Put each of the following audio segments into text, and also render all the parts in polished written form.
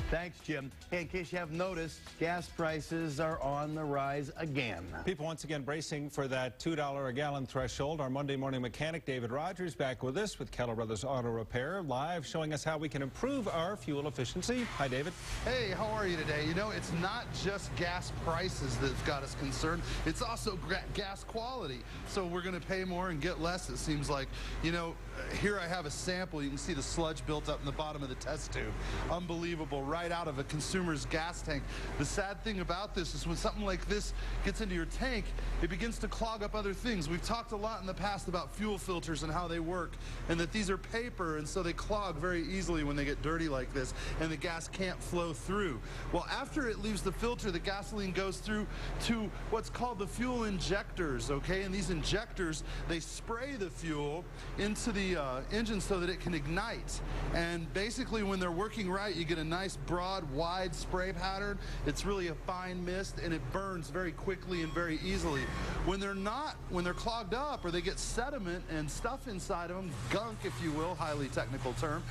Thanks, Jim. Hey, in case you haven't noticed, gas prices are on the rise again. People once again bracing for that $2 a gallon threshold. Our Monday morning mechanic, David Rogers, back with us with Keller Brothers Auto Repair, live showing us how we can improve our fuel efficiency. Hi, David. Hey, how are you today? You know, it's not just gas prices that's got us concerned. It's also gas quality. So we're going to pay more and get less, it seems like. You know, here I have a sample. You can see the sludge built up in the bottom of the test tube. Unbelievable, right out of a consumer's gas tank. The sad thing about this is when something like this gets into your tank, it begins to clog up other things. We've talked a lot in the past about fuel filters and how they work, and that these are paper, and so they clog very easily when they get dirty like this, and the gas can't flow through. Well, after it leaves the filter, the gasoline goes through to what's called the fuel injectors, okay? And these injectors, they spray the fuel into the engine so that it can ignite. And basically, when they're working right, you get a nice broad, wide spray pattern. It's really a fine mist, and it burns very quickly and very easily. When they're not, when they're clogged up or they get sediment and stuff inside of them, gunk if you will, highly technical term,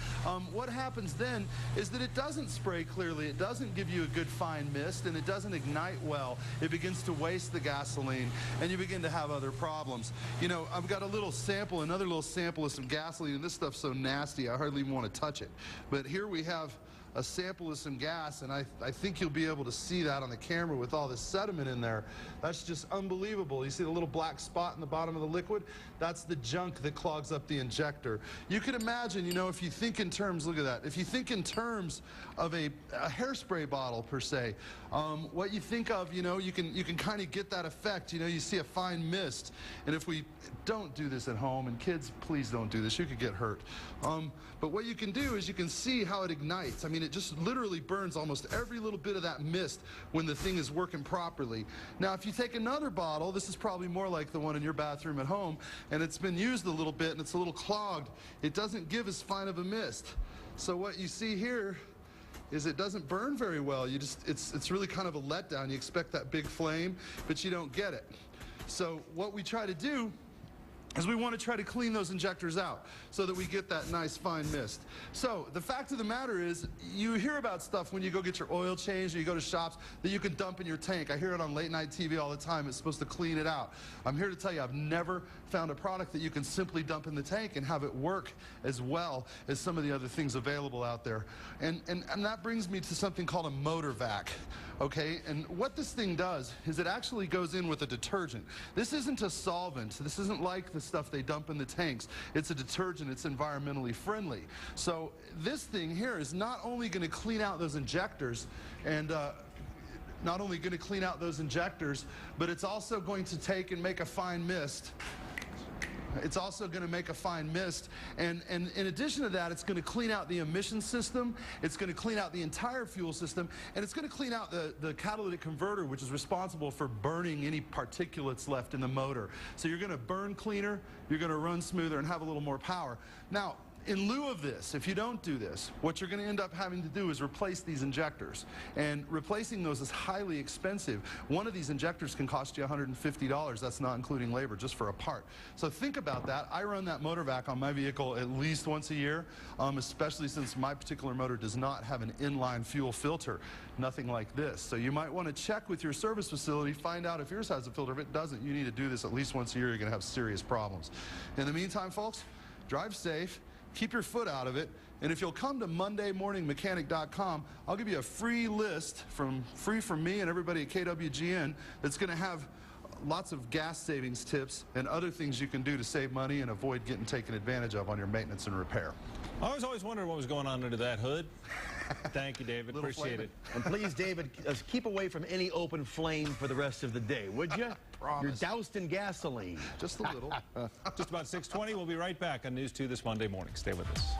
what happens then is that it doesn't spray clearly, it doesn't give you a good fine mist, and it doesn't ignite well. It begins to waste the gasoline, and you begin to have other problems. You know, I've got a little sample, another little sample of some gasoline, and this stuff's so nasty I hardly even want to touch it. But here we have a sample of some gas, and I think you'll be able to see that on the camera with all this sediment in there. That's just unbelievable. You see the little black spot in the bottom of the liquid? That's the junk that clogs up the injector. You can imagine, you know, if you think in terms, look at that, if you think in terms of a hairspray bottle per se, what you think of, you know, you can kind of get that effect. You know, you see a fine mist, and if we don't do this at home, and kids, please don't do this, you could get hurt. But what you can do is you can see how it ignites. I mean, it just literally burns almost every little bit of that mist when the thing is working properly. Now, if you take another bottle, this is probably more like the one in your bathroom at home, and it's been used a little bit and it's a little clogged, it doesn't give as fine of a mist. So what you see here is it doesn't burn very well. You just, it's really kind of a letdown. You expect that big flame, but you don't get it. So what we try to do is we want to try to clean those injectors out so that we get that nice fine mist. So the fact of the matter is, you hear about stuff when you go get your oil changed or you go to shops that you can dump in your tank. I hear it on late night TV all the time. It's supposed to clean it out. I'm here to tell you, I've never found a product that you can simply dump in the tank and have it work as well as some of the other things available out there. And that brings me to something called a MotorVac. Okay, and what this thing does is it actually goes in with a detergent. This isn't a solvent. This isn't like the stuff they dump in the tanks. It's a detergent. It's environmentally friendly. So this thing here is not only going to clean out those injectors and not only going to clean out those injectors, but it's also going to take and make a fine mist. It's also going to make a fine mist, and in addition to that, it's going to clean out the emission system, it's going to clean out the entire fuel system, and it's going to clean out the catalytic converter, which is responsible for burning any particulates left in the motor. So you're going to burn cleaner, you're going to run smoother, and have a little more power. Now, in lieu of this, if you don't do this, what you're going to end up having to do is replace these injectors. And replacing those is highly expensive. One of these injectors can cost you $150. That's not including labor, just for a part. So think about that. I run that MotorVac on my vehicle at least once a year, especially since my particular motor does not have an inline fuel filter. Nothing like this. So you might want to check with your service facility, find out if yours has a filter. If it doesn't, you need to do this at least once a year. You're going to have serious problems. In the meantime, folks, drive safe. Keep your foot out of it, and if you'll come to MondayMorningMechanic.com, I'll give you a free list free from me and everybody at KWGN that's going to have lots of gas savings tips and other things you can do to save money and avoid getting taken advantage of on your maintenance and repair. I was always wondering what was going on under that hood. Thank you, David. Appreciate it. And please, David, keep away from any open flame for the rest of the day, would you? Promise. You're doused in gasoline. Just a little. Just about 6:20. We'll be right back on News 2 this Monday morning. Stay with us.